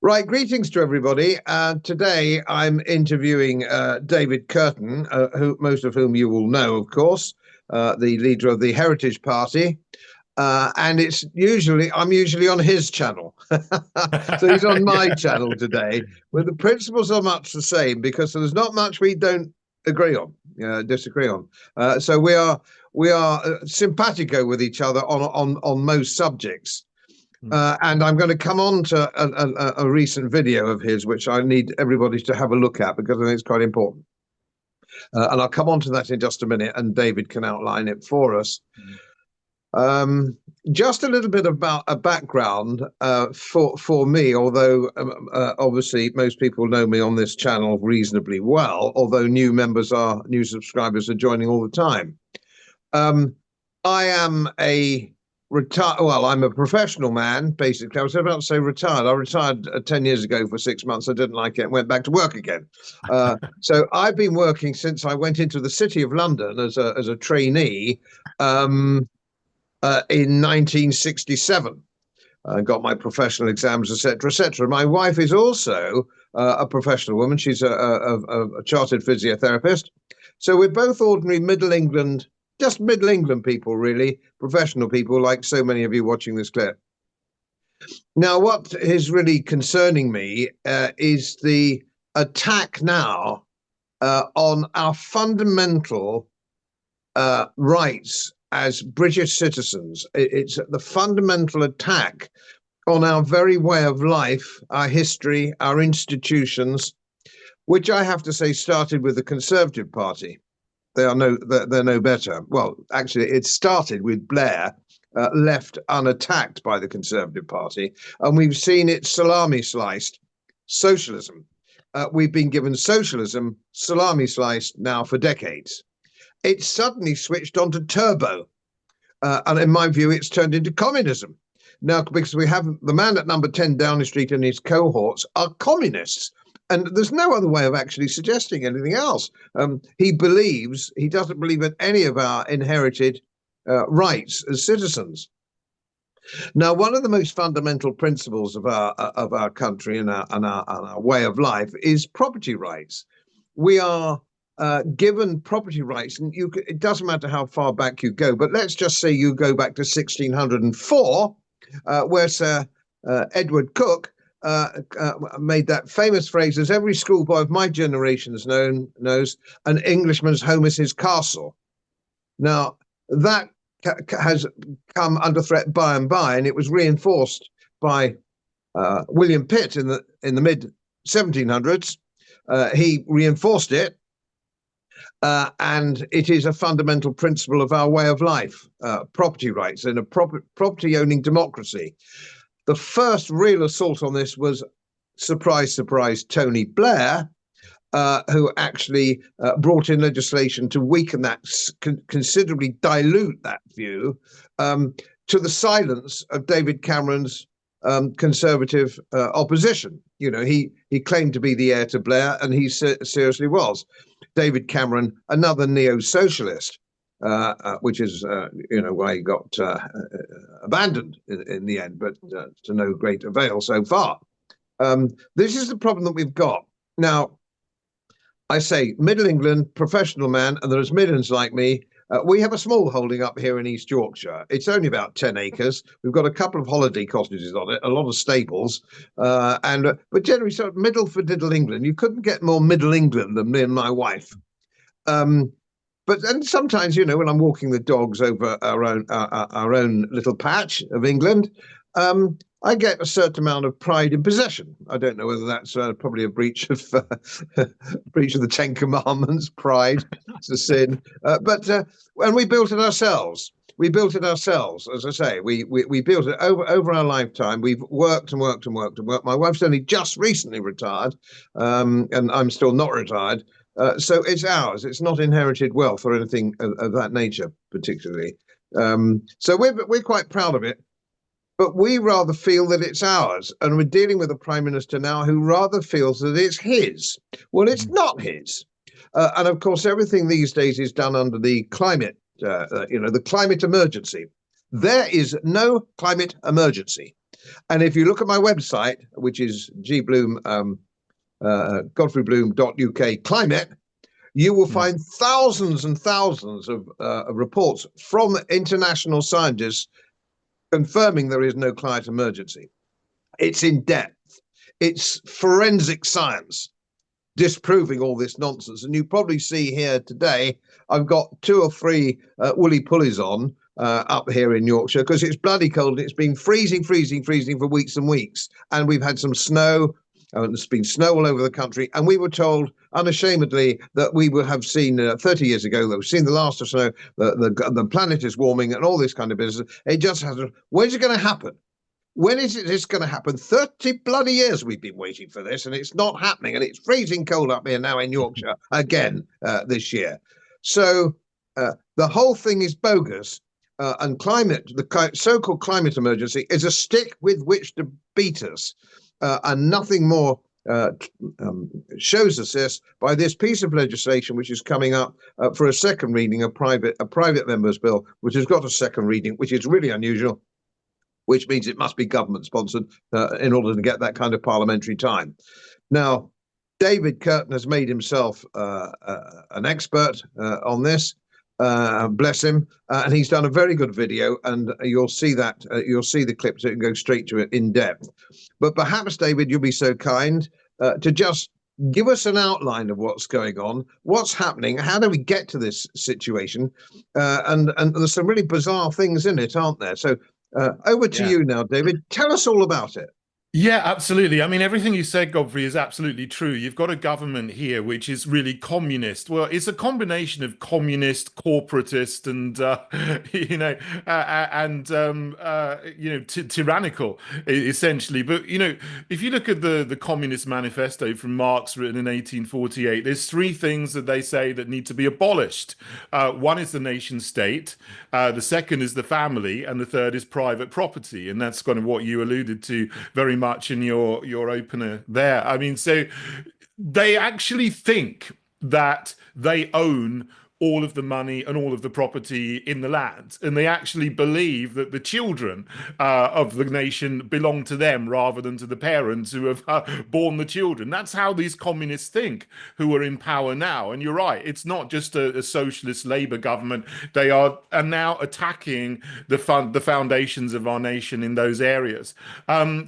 Right, greetings to everybody. Today I'm interviewing David Kurten, who most of whom you will know, of course, the leader of the Heritage Party. And I'm usually on his channel. So he's on my channel today, where the principles are much the same because there's not much we don't disagree on. So we are simpatico with each other on most subjects. And I'm going to come on to a recent video of his, which I need everybody to have a look at because I think it's quite important. And I'll come on to that in just a minute, and David can outline it for us. Just a little bit about a background for me, although obviously most people know me on this channel reasonably well, although new subscribers are joining all the time. I am I'm a professional man, basically. I was about to say retired. I retired 10 years ago for 6 months. I didn't like it and went back to work again. So I've been working since I went into the City of London as a trainee in 1967. I got my professional exams, etc., etc. My wife is also a professional woman. She's a chartered physiotherapist. So we're both ordinary Middle England, just Middle England people, really, professional people like so many of you watching this clip. Now, what is really concerning me is the attack now on our fundamental rights as British citizens. It's the fundamental attack on our very way of life, our history, our institutions, which I have to say started with the Conservative Party. They're no better. Well, actually, it started with Blair, left unattacked by the Conservative Party, and we've seen it salami sliced. Socialism. We've been given socialism salami sliced now for decades. It's suddenly switched on to turbo, and in my view, it's turned into communism. Now, because we have the man at number 10 Downing Street and his cohorts are communists. And there's no other way of actually suggesting anything else. He doesn't believe in any of our inherited rights as citizens. Now, one of the most fundamental principles of our country and our way of life is property rights. We are given property rights, and it doesn't matter how far back you go, but let's just say you go back to 1604, where Sir Edward Coke made that famous phrase, as every schoolboy of my generation knows, an Englishman's home is his castle. Now, that has come under threat by and by, and it was reinforced by William Pitt in the mid 1700s. He reinforced it, and it is a fundamental principle of our way of life, property rights in a property-owning democracy. The first real assault on this was, surprise, surprise, Tony Blair, who actually brought in legislation to weaken that, considerably dilute that view, to the silence of David Cameron's Conservative opposition. You know, he claimed to be the heir to Blair, and he seriously was. David Cameron, another neo-socialist, which is, why he got abandoned in the end, but to no great avail so far. This is the problem that we've got. Now, I say Middle England, professional man, and there's millions like me. We have a small holding up here in East Yorkshire. It's only about 10 acres. We've got a couple of holiday cottages on it, a lot of stables, but generally sort of middle for Diddle England. You couldn't get more Middle England than me and my wife. And sometimes, when I'm walking the dogs over our own little patch of England, I get a certain amount of pride in possession. I don't know whether that's probably a breach of the Ten Commandments. Pride, it's a sin. And we built it ourselves. We built it ourselves, as I say. We built it over our lifetime. We've worked and worked and worked and worked. My wife's only just recently retired, and I'm still not retired. So it's ours. It's not inherited wealth or anything of that nature, particularly. So we're quite proud of it. But we rather feel that it's ours, and we're dealing with a prime minister now who rather feels that it's his. Well, it's not his, and of course, everything these days is done under the climate, the climate emergency. There is no climate emergency. And if you look at my website, which is godfreybloom.uk climate, you will find thousands and thousands of reports from international scientists confirming there is no climate emergency. It's in depth. It's forensic science disproving all this nonsense. And you probably see here today, I've got 2 or 3 woolly pulleys on up here in Yorkshire because it's bloody cold. It's been freezing for weeks and weeks. And we've had some snow. There's been snow all over the country, and we were told unashamedly that we would have seen 30 years ago that we've seen the last of snow. The planet is warming, and all this kind of business. It just hasn't. When's it going to happen? When is this going to happen? 30 bloody years we've been waiting for this, and it's not happening. And it's freezing cold up here now in Yorkshire again this year. So the whole thing is bogus. And the so-called climate emergency, is a stick with which to beat us. And nothing more shows us this by this piece of legislation, which is coming up for a second reading, a private member's bill, which has got a second reading, which is really unusual, which means it must be government sponsored in order to get that kind of parliamentary time. Now, David Kurten has made himself an expert on this. Bless him, and he's done a very good video, and you'll see that you'll see the clip so you can go straight to it in depth. But perhaps, David, you'll be so kind to just give us an outline of what's going on, what's happening, how do we get to this situation, and there's some really bizarre things in it, aren't there? So over to you now, David. Tell us all about it. Yeah, absolutely. I mean, everything you said, Godfrey, is absolutely true. You've got a government here which is really communist. Well, it's a combination of communist, corporatist, and tyrannical, essentially. But if you look at the Communist Manifesto from Marx, written in 1848, there's 3 things that they say that need to be abolished. One is the nation state, the second is the family, and the third is private property. And that's kind of what you alluded to very much in your opener there. I mean, so they actually think that they own all of the money and all of the property in the land, and they actually believe that the children of the nation belong to them rather than to the parents who have born the children. That's how these communists think, who are in power now. And you're right, it's not just a socialist Labour government. They are now attacking the foundations of our nation in those areas.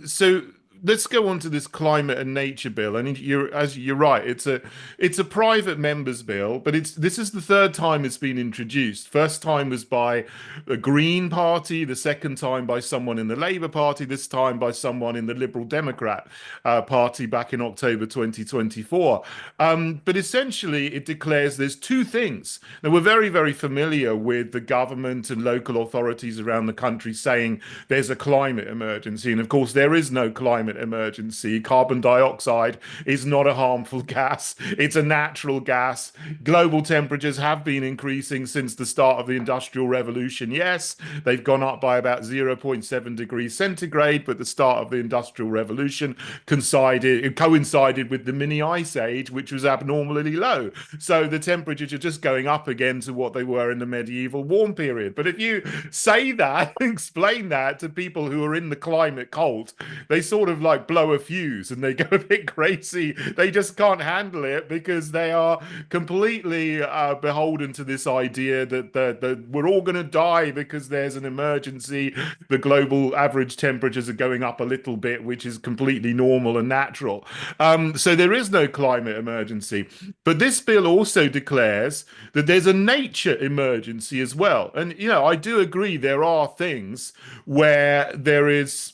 So let's go on to this climate and nature bill. And you're right, it's a private members bill, but this is the 3rd time it's been introduced. First time was by the Green Party, the second time by someone in the Labour Party, this time by someone in the Liberal Democrat Party back in October 2024. But essentially, it declares there's 2 things. Now, we're very, very familiar with the government and local authorities around the country saying there's a climate emergency. And of course, there is no climate emergency. Carbon dioxide is not a harmful gas. It's a natural gas. Global temperatures have been increasing since the start of the Industrial Revolution. Yes, they've gone up by about 0.7 degrees centigrade, but the start of the Industrial Revolution coincided with the mini ice age, which was abnormally low. So the temperatures are just going up again to what they were in the medieval warm period. But if you say that, explain that to people who are in the climate cult, they sort of like blow a fuse and they go a bit crazy. They just can't handle it because they are completely beholden to this idea that we're all going to die because there's an emergency. The global average temperatures are going up a little bit, which is completely normal and natural. So there is no climate emergency. But this bill also declares that there's a nature emergency as well. And, I do agree there are things where there is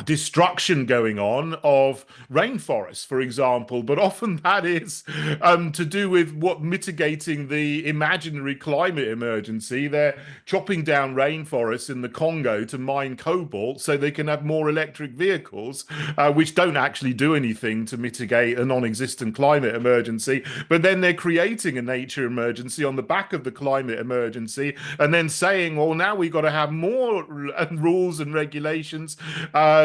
destruction going on of rainforests, for example, but often that is to do with mitigating the imaginary climate emergency. They're chopping down rainforests in the Congo to mine cobalt so they can have more electric vehicles, which don't actually do anything to mitigate a non-existent climate emergency. But then they're creating a nature emergency on the back of the climate emergency, and then saying, well, now we've got to have more rules and regulations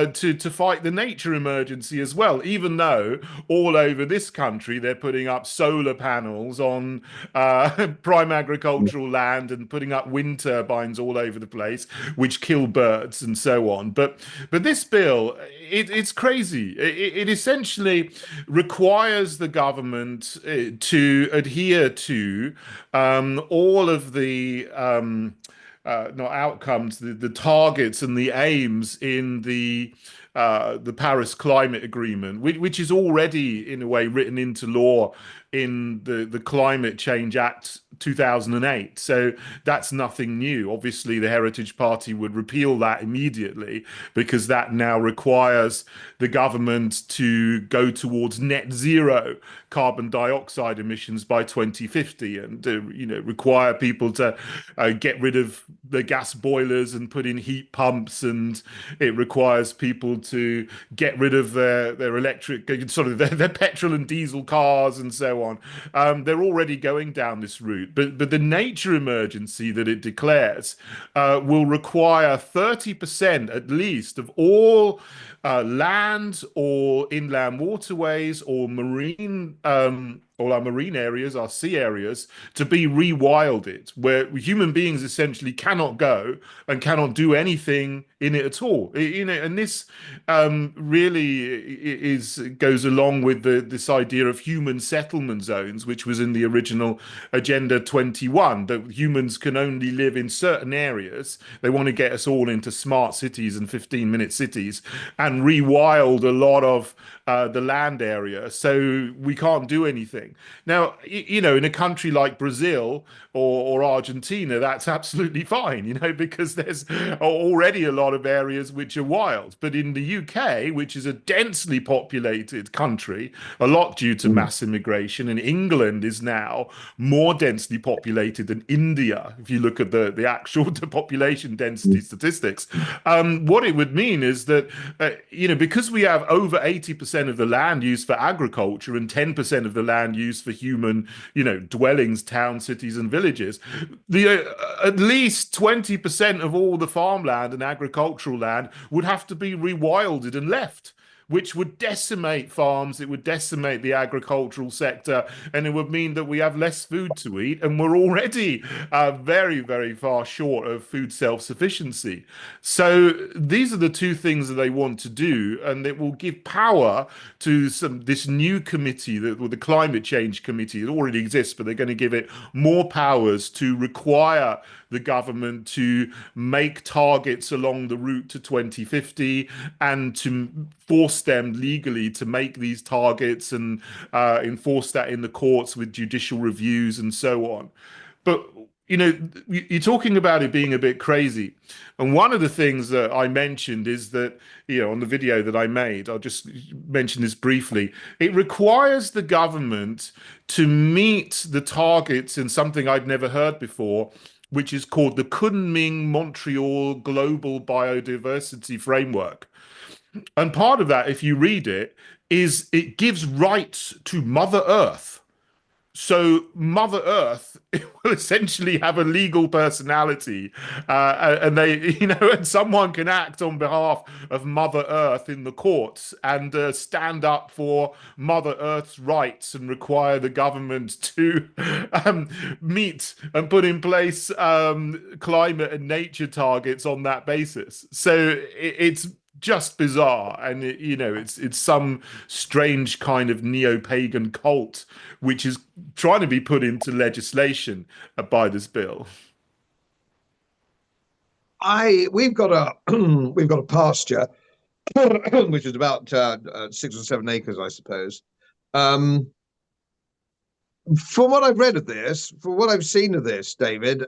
to fight the nature emergency as well, even though all over this country they're putting up solar panels on prime agricultural land and putting up wind turbines all over the place, which kill birds and so on. But this bill, it's crazy. It essentially requires the government to adhere to all of the not outcomes, the targets and the aims in the Paris Climate Agreement, which is already in a way written into law in the Climate Change Act 2008. So that's nothing new. Obviously, the Heritage Party would repeal that immediately because that now requires the government to go towards net zero carbon dioxide emissions by 2050 and require people to get rid of the gas boilers and put in heat pumps, and it requires people to get rid of their electric, sort of their petrol and diesel cars and so on. They're already going down this route, but the nature emergency that it declares will require 30% at least of all land or inland waterways or marine all our marine areas, our sea areas, to be rewilded, where human beings essentially cannot go and cannot do anything in it at all. And this really goes along with this idea of human settlement zones, which was in the original Agenda 21, that humans can only live in certain areas. They want to get us all into smart cities and 15-minute cities and rewild a lot of the land area, so we can't do anything. Now, in a country like Brazil or Argentina, that's absolutely fine, because there's already a lot of areas which are wild. But in the UK, which is a densely populated country, a lot due to mass immigration, and England is now more densely populated than India, if you look at the actual population density statistics. What it would mean is that, because we have over 80% of the land used for agriculture and 10% of the land used for human, dwellings, towns, cities, and villages, at least 20% of all the farmland and agricultural land would have to be rewilded and left, which would decimate farms, it would decimate the agricultural sector, and it would mean that we have less food to eat, and we're already very, very far short of food self-sufficiency. So these are the two things that they want to do, and it will give power to this new committee, the Climate Change Committee. It already exists, but they're going to give it more powers to require the government to make targets along the route to 2050 and to force them legally to make these targets and enforce that in the courts with judicial reviews and so on. But you're talking about it being a bit crazy. And one of the things that I mentioned is that, on the video that I made, I'll just mention this briefly, it requires the government to meet the targets in something I'd never heard before, which is called the Kunming-Montreal Global Biodiversity Framework. And part of that, if you read it, is it gives rights to Mother Earth. So Mother Earth will essentially have a legal personality, and and someone can act on behalf of Mother Earth in the courts and stand up for Mother Earth's rights and require the government to meet and put in place climate and nature targets on that basis. So it's just bizarre, and it's some strange kind of neo-pagan cult which is trying to be put into legislation by this bill. We've got a pasture which is about 6 or 7 acres, I suppose. From what I've read of this, from what I've seen of this, David,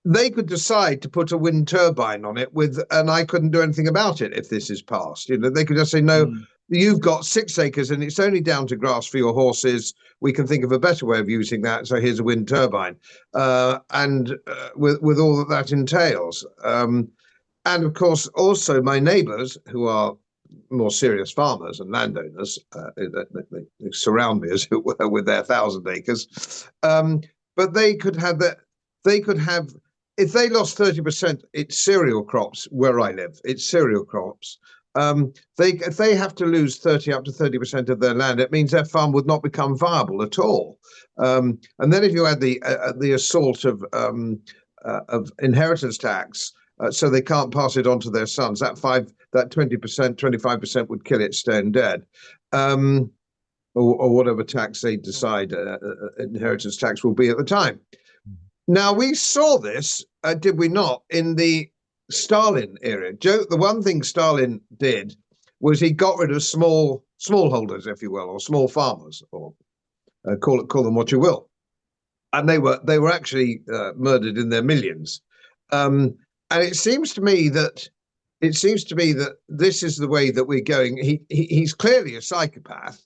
they could decide to put a wind turbine on it and I couldn't do anything about it if this is passed. They could just say, no, you've got 6 acres and it's only down to grass for your horses. We can think of a better way of using that. So here's a wind turbine. And with all that entails. And of course, also my neighbors, who are more serious farmers and landowners, they surround me, as it were, with their 1,000 acres. But they could have if they lost 30%, it's cereal crops where I live. It's cereal crops. If they have to lose 30 up to 30% of their land, it means their farm would not become viable at all. And then if you add the assault of inheritance tax, so they can't pass it on to their sons, that 20%, 25% would kill it stone dead. Or whatever tax they decide inheritance tax will be at the time. Now, we saw this, did we not, in the Stalin era? The one thing Stalin did was he got rid of smallholders, if you will, or small farmers, or call them what you will, and they were actually murdered in their millions. And it seems to me that this is the way that we're going. He's clearly a psychopath.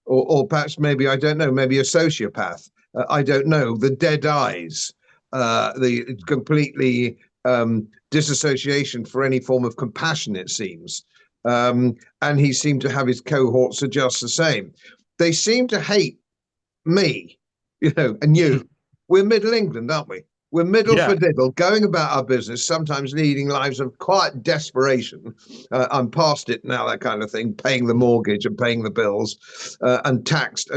Or perhaps maybe, I don't know, maybe a sociopath. I don't know. The dead eyes, the completely disassociation for any form of compassion, it seems. And he seemed to have his cohorts are just the same. They seem to hate me, and you. We're Middle England, aren't we? We're middle for diddle, going about our business, sometimes leading lives of quiet desperation. I'm past it now, that kind of thing, paying the mortgage and paying the bills, and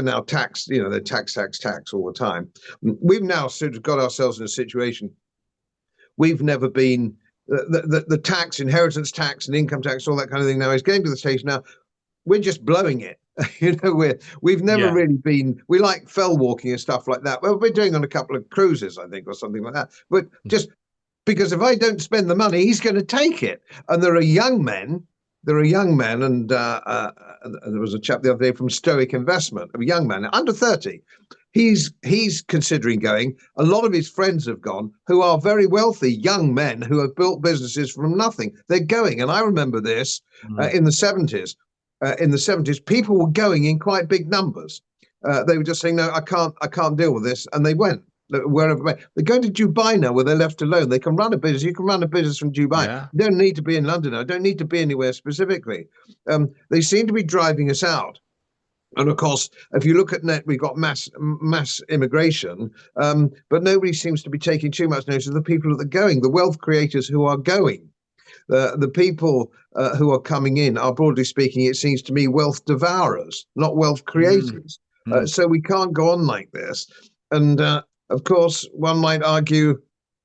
now taxed, they're tax all the time. We've now sort of got ourselves in a situation. We've never been, the tax, inheritance tax and income tax, all that kind of thing now is getting to the stage now, we're just blowing it. We've never really been, we like fell walking and stuff like that. Well, we're doing on a couple of cruises, I think, or something like that. But just because if I don't spend the money, he's going to take it. And there are young men, and there was a chap the other day from Stoic Investment, a young man, under 30. He's considering going. A lot of his friends have gone, who are very wealthy young men who have built businesses from nothing. They're going. And I remember this in the 70s. In the 70s, people were going in quite big numbers. They were just saying, no, I can't deal with this. And they went wherever. They're going to Dubai now where they're left alone. They can run a business. You can run a business from Dubai. Yeah. You don't need to be in London. I don't need to be anywhere specifically. They seem to be driving us out. And of course, if you look at net, we've got mass immigration, but nobody seems to be taking too much notice of the people that are going, the wealth creators who are going. The people who are coming in are, broadly speaking, it seems to me, wealth devourers, not wealth creators. So we can't go on like this. And of course, one might argue,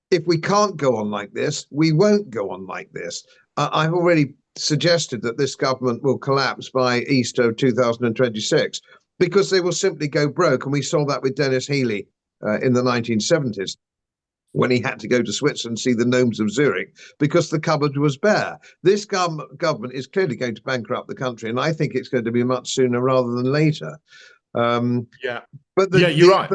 if we can't go on like this, we won't go on like this. I've already suggested that this government will collapse by Easter of 2026 because they will simply go broke. And we saw that with Dennis Healey in the 1970s. When he had to go to Switzerland and see the gnomes of Zurich because the cupboard was bare. This government is clearly going to bankrupt the country, and I think it's going to be much sooner rather than later. But you're right.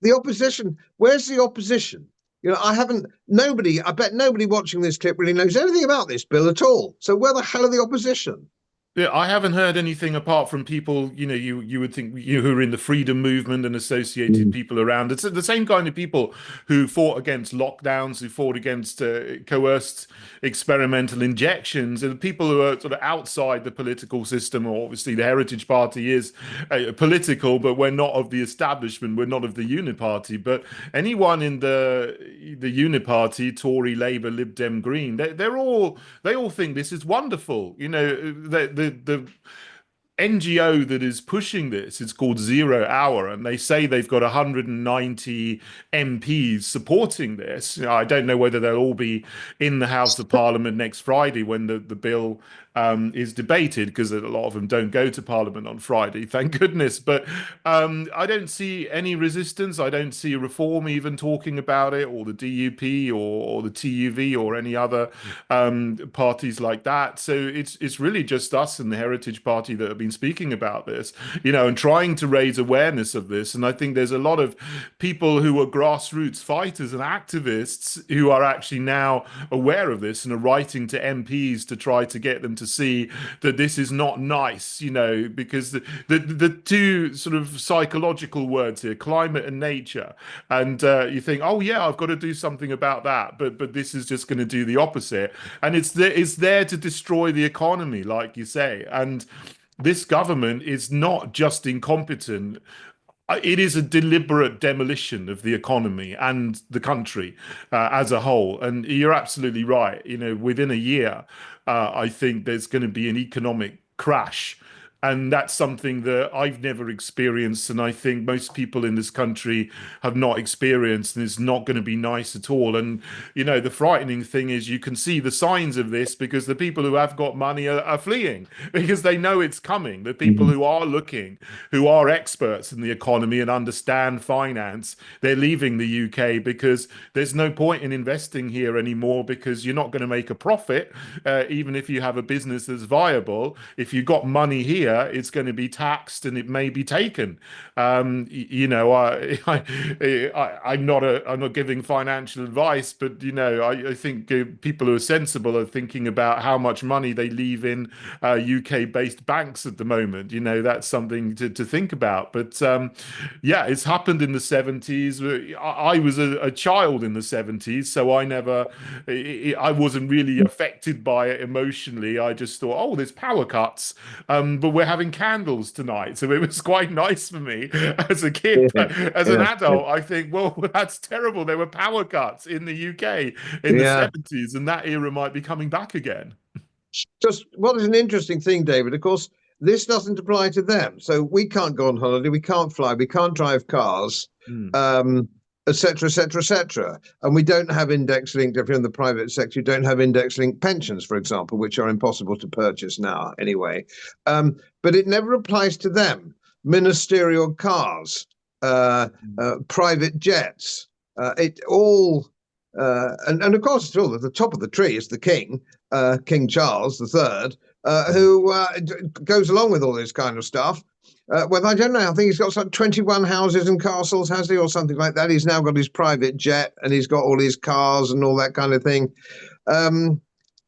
The opposition, where's the opposition? I bet nobody watching this clip really knows anything about this bill at all. So where the hell are the opposition? Yeah, I haven't heard anything apart from people, you would think who are in the freedom movement and associated people around. It's the same kind of people who fought against lockdowns, who fought against coerced experimental injections, and people who are sort of outside the political system. Or obviously, the Heritage Party is political, but we're not of the establishment. We're not of the Uniparty. But anyone in the Uniparty, Tory, Labour, Lib Dem, Green, they all think this is wonderful. The NGO that is pushing this is called 0 Hour, and they say they've got 190 MPs supporting this. I don't know whether they'll all be in the House of Parliament next Friday when the bill is debated, because a lot of them don't go to Parliament on Friday, thank goodness. But I don't see any resistance. I don't see Reform even talking about it, or the DUP, or the TUV, or any other parties like that. So it's really just us and the Heritage Party that have been speaking about this, and trying to raise awareness of this. And I think there's a lot of people who are grassroots fighters and activists who are actually now aware of this and are writing to MPs to try to get them to see that this is not nice, because the two sort of psychological words here, climate and nature, and you think, oh yeah, I've got to do something about that, but this is just going to do the opposite, and it's there to destroy the economy, like you say. And this government is not just incompetent. It is a deliberate demolition of the economy and the country as a whole. And you're absolutely right. You know, within a year, I think there's going to be an economic crash. And that's something that I've never experienced, and I think most people in this country have not experienced, and it's not going to be nice at all. And you know, the frightening thing is you can see the signs of this because the people who have got money are fleeing because they know it's coming. The people Mhm. who are looking, who are experts in the economy and understand finance, they're leaving the UK because there's no point in investing here anymore because you're not going to make a profit, even if you have a business that's viable. If you've got money here, it's going to be taxed and it may be taken. You know, I'm not giving financial advice, but you know, I think people who are sensible are thinking about how much money they leave in UK-based banks at the moment. You know, that's something to think about. But yeah, it's happened in the 70s. I was a child in the 70s, so I wasn't really affected by it emotionally. I just thought, oh, there's power cuts, but we're having candles tonight, so it was quite nice for me as a kid. Yeah, But as an yeah, adult, I think, well, that's terrible. There were power cuts in the UK in the yeah. 70s, and that era might be coming back again. Just what is an interesting thing, David? Of course, this doesn't apply to them. So we can't go on holiday, we can't fly, we can't drive cars, Mm. um, etc., etc., etc. And we don't have index linked. If you're in the private sector, you don't have index linked pensions, for example, which are impossible to purchase now anyway. But it never applies to them. Ministerial cars, private jets, it all. And of course, still at the top of the tree is the king, King Charles III, who goes along with all this kind of stuff. Well, I don't know. I think he's got some 21 houses and castles, has he, or something like that. He's now got his private jet and he's got all his cars and all that kind of thing.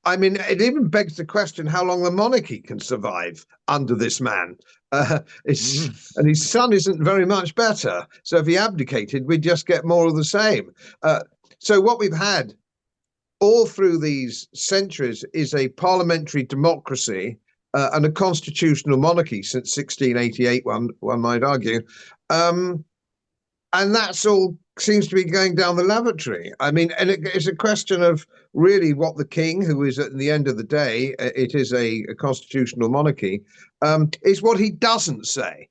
I mean, it even begs the question how long the monarchy can survive under this man. Mm. And his son isn't very much better. So if he abdicated, we'd just get more of the same. So what we've had all through these centuries is a parliamentary democracy and a constitutional monarchy since 1688, one might argue. And that's all seems to be going down the lavatory. I mean, and it's a question of really what the king, who is at the end of the day, it is a constitutional monarchy, is what he doesn't say,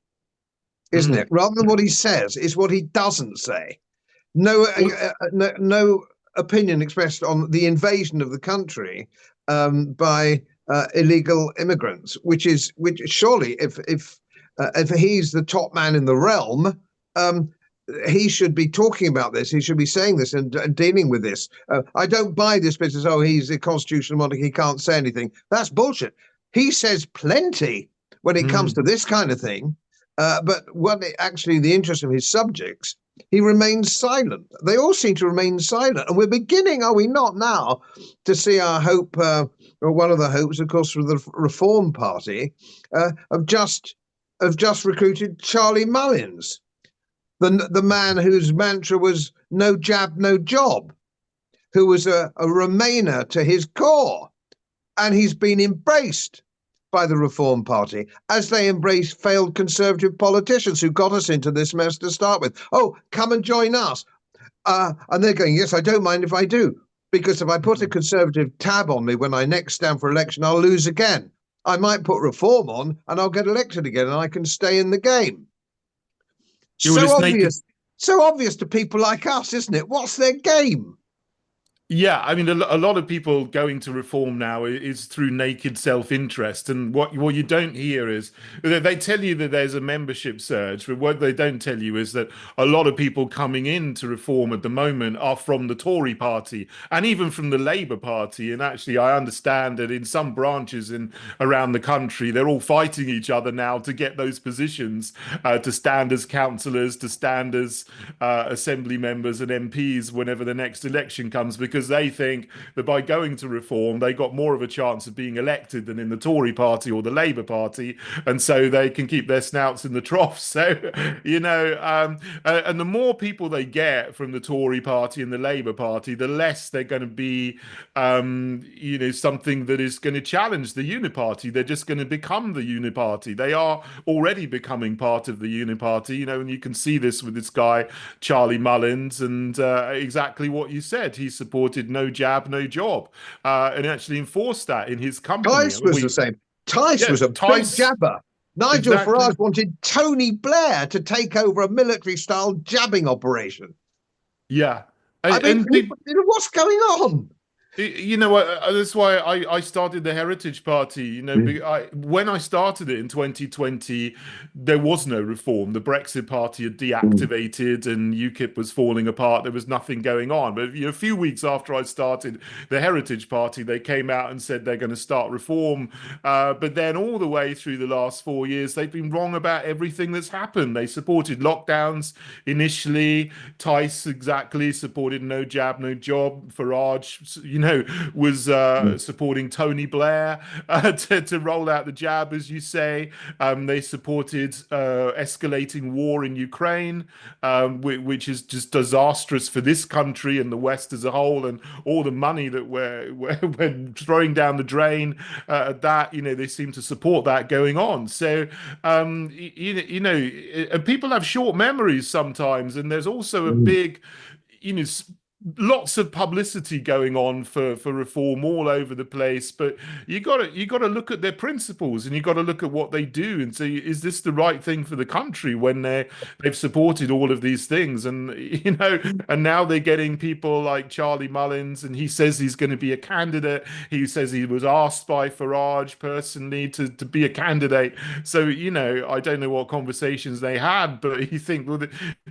isn't Mm. it? Rather than what he says, it's what he doesn't say. No, Well, no opinion expressed on the invasion of the country by illegal immigrants, which surely, if he's the top man in the realm, he should be talking about this. He should be saying this and dealing with this. I don't buy this business. Oh, he's a constitutional monarch. He can't say anything. That's bullshit. He says plenty when it comes to mm. this kind of thing. But when actually the interest of his subjects, he remains silent. They all seem to remain silent. And we're beginning, are we not now, to see our hope, or one of the hopes, of course, for the Reform Party, of just recruited Charlie Mullins, the man whose mantra was no jab, no job, who was a Remainer to his core. And he's been embraced by the Reform Party as they embrace failed Conservative politicians who got us into this mess to start with. Oh, come and join us. And they're going, yes, I don't mind if I do, because if I put a Conservative tab on me when I next stand for election, I'll lose again. I might put Reform on and I'll get elected again and I can stay in the game. Well, So obvious to people like us, isn't it? What's their game? yeah, I mean, a lot of people going to reform now is through naked self-interest, and what you don't hear is they tell you that there's a membership surge, but what they don't tell you is that a lot of people coming in to reform at the moment are from the Tory party and even from the Labour Party. And actually, I understand that in some branches in around the country, they're all fighting each other now to get those positions, to stand as councillors, to stand as assembly members and MPs whenever the next election comes, because because they think that by going to Reform, they got more of a chance of being elected than in the Tory party or the Labour Party, and so they can keep their snouts in the trough. So, and the more people they get from the Tory party and the Labour Party, the less they're going to be, something that is going to challenge the Uniparty. They're just going to become the Uniparty. They are already becoming part of the Uniparty, and you can see this with this guy, Charlie Mullins, and exactly what you said. He supported no jab, no job, and actually enforced that in his company. Tice was the same. Tice was a big Tice, jabber. Nigel exactly. Farage wanted Tony Blair to take over a military-style jabbing operation. Yeah. I mean, what's going on? That's why I started the Heritage Party. When I started it in 2020, there was no reform. The Brexit Party had deactivated and UKIP was falling apart. There was nothing going on. But a few weeks after I started the Heritage Party, they came out and said they're going to start reform. But then all the way through the last 4 years, they've been wrong about everything that's happened. They supported lockdowns initially. Tice exactly supported no jab, no job. Farage, was supporting Tony Blair to roll out the jab, as you say. They supported escalating war in Ukraine, which is just disastrous for this country and the West as a whole, and all the money that we're throwing down the drain at that. They seem to support that going on. So, people have short memories sometimes, and there's also a big, lots of publicity going on for reform all over the place, but you got to look at their principles, and you got to look at what they do and say, is this the right thing for the country when they've supported all of these things? And and now they're getting people like Charlie Mullins, and he says he's going to be a candidate. He says he was asked by Farage personally to be a candidate. So I don't know what conversations they had, but you think, well,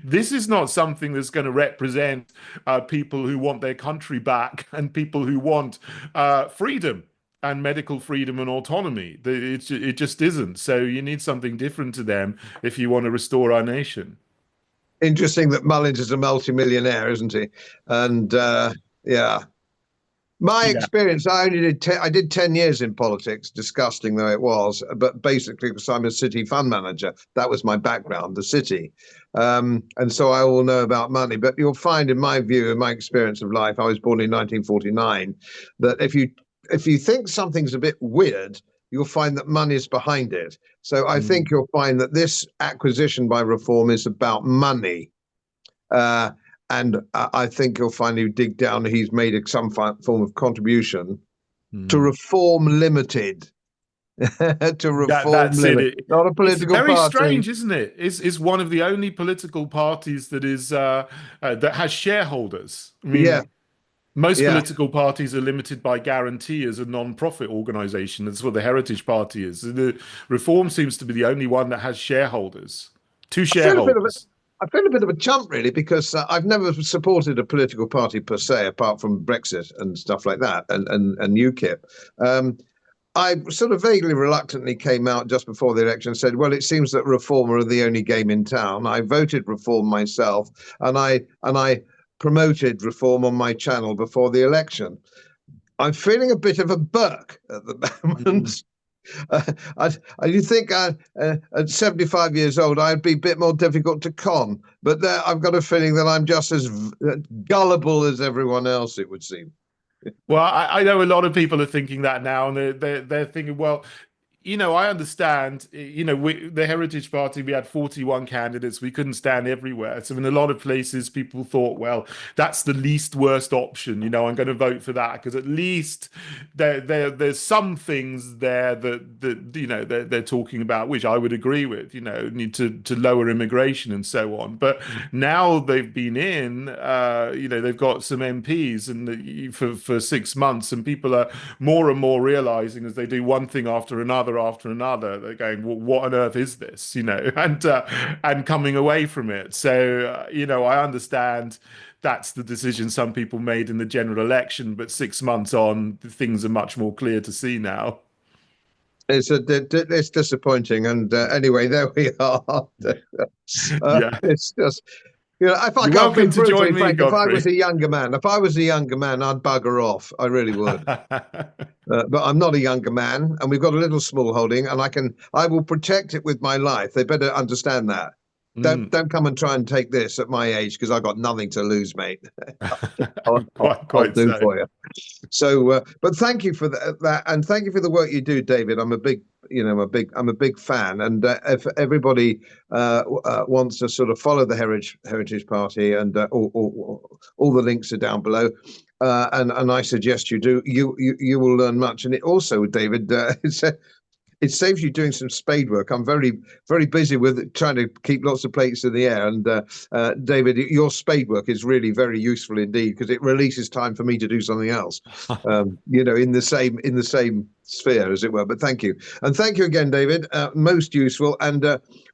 this is not something that's going to represent people who want their country back and people who want freedom and medical freedom and autonomy. It just isn't. So you need something different to them if you want to restore our nation. Interesting that Mullins is a multimillionaire, isn't he? And yeah. My experience, I did 10 years in politics, disgusting though it was, but basically because I'm a city fund manager, that was my background, the city. And so I all know about money. But you'll find, in my view, in my experience of life, I was born in 1949, that if you think something's a bit weird, you'll find that money is behind it. So I think you'll find that this acquisition by Reform is about money. And I think you'll find, you dig down, he's made some form of contribution to Reform Limited. To Reform Limited, not a political party. It's very strange, isn't it? It's one of the only political parties that is that has shareholders. I mean, most political parties are limited by guarantee as a non-profit organization. That's what the Heritage Party is. The Reform seems to be the only one that has shareholders. Two shareholders. I feel a bit of a chump, really, because I've never supported a political party per se, apart from Brexit and stuff like that, and UKIP. I sort of vaguely reluctantly came out just before the election and said, well, it seems that Reform are the only game in town. I voted Reform myself, and I promoted Reform on my channel before the election. I'm feeling a bit of a Burke at the moment. You think at 75 years old, I'd be a bit more difficult to con, but I've got a feeling that I'm just as gullible as everyone else, it would seem. Well, I know a lot of people are thinking that now, and they're thinking, well, I understand, the Heritage Party, we had 41 candidates. We couldn't stand everywhere. So in a lot of places, people thought, well, that's the least worst option. I'm going to vote for that because at least there's some things there that they're talking about, which I would agree with, need to lower immigration and so on. But now they've been in, they've got some MPs and for 6 months, and people are more and more realizing as they do one thing after another, they're going, well, what on earth is this, and coming away from it. So, I understand that's the decision some people made in the general election, but 6 months on, things are much more clear to see now. It's disappointing, and anyway, there we are. It's just You know, if I You're can't be welcome to brutally join me, frank, if I was Godfrey. a younger man, I'd bugger off. I really would. But I'm not a younger man, and we've got a little small holding, and I will protect it with my life. They better understand that. Don't come and try and take this at my age, because I've got nothing to lose, mate. I'll Quite do so. for you. So, but thank you for that, and thank you for the work you do, David. I'm a big, I'm a big fan. And if everybody wants to sort of follow the Heritage Party, and all the links are down below. And I suggest you do. You will learn much. And it also, David, it saves you doing some spade work. I'm very busy with trying to keep lots of plates in the air. And David, your spade work is really very useful indeed, because it releases time for me to do something else. In the same sphere, as it were. But thank you, and thank you again, David. Most useful, and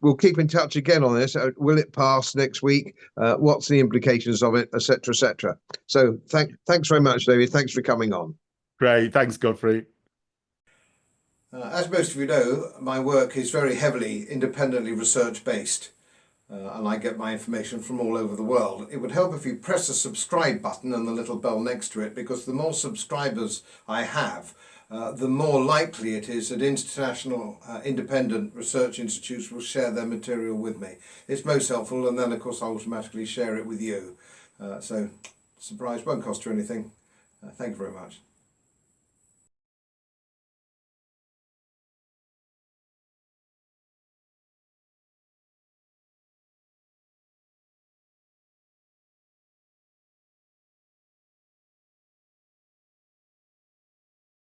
we'll keep in touch again on this. Will it pass next week? What's the implications of it, etc., etc. So thanks very much, David. Thanks for coming on. Great. Thanks, Godfrey. As most of you know, my work is very heavily independently research based, and I get my information from all over the world. It would help if you press the subscribe button and the little bell next to it, because the more subscribers I have, the more likely it is that international independent research institutes will share their material with me. It's most helpful, and then of course I automatically share it with you. So surprise, won't cost you anything. Thank you very much.